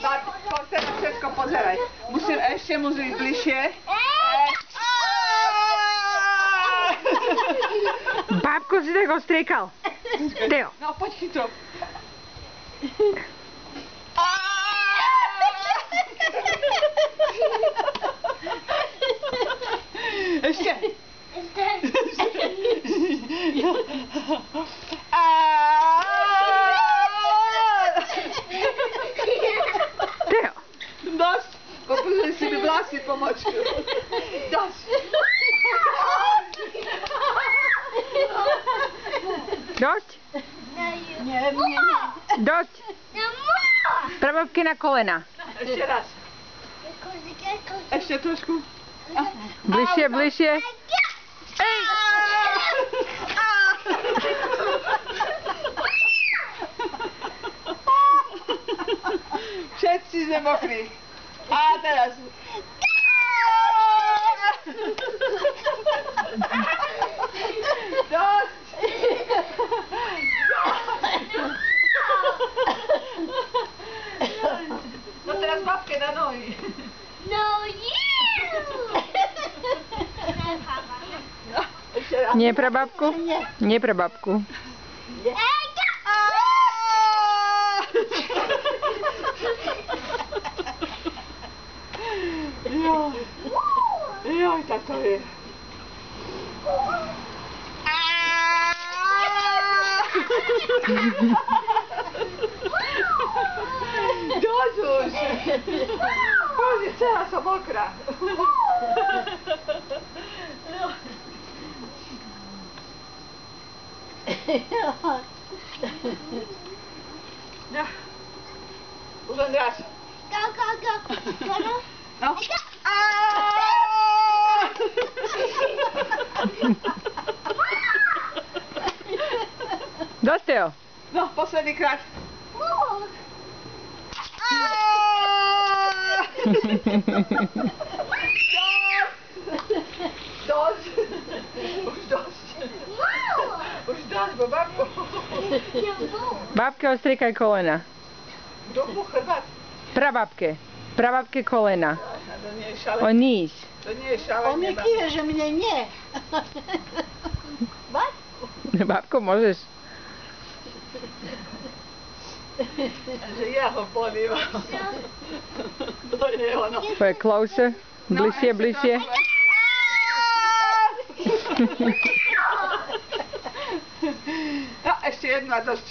Teraz všetko pozeraj. Ešte musím bližšie. Bábko si tak ostriekal. Teo. No, poď chytro. Ešte. Teo. Dosť. Popozri si mi vlasy pomočku. Dosť. Dosť? Nie. Dosť. Prababky na kolena. Ešte raz. Ešte trošku. Bližšie, bližšie. Ej! Všetci sme mokrí. A teraz. Dosť. No teraz babke na nohy. No, you! Ešte raz. Nie pre babku? Nie pre babku. Joj, tak to je. Dosť už. Bože, celá som mokrá. No. Už len raz. Go. No. Dosť, Teo. No, posledný krát. Dosť. Už dosť. Už dosť, bo babko. Babke ostriekaj kolena. Dobu chrbát. Prababke. Prababke kolena. To nie je šalé. O níž. To nie je šalé. On mi kýve, že mne nie. Babko, môžeš. Že ja ho polívam. To je ono. Tvoje closer. Bližšie, bližšie. No, ešte jedno a dosť.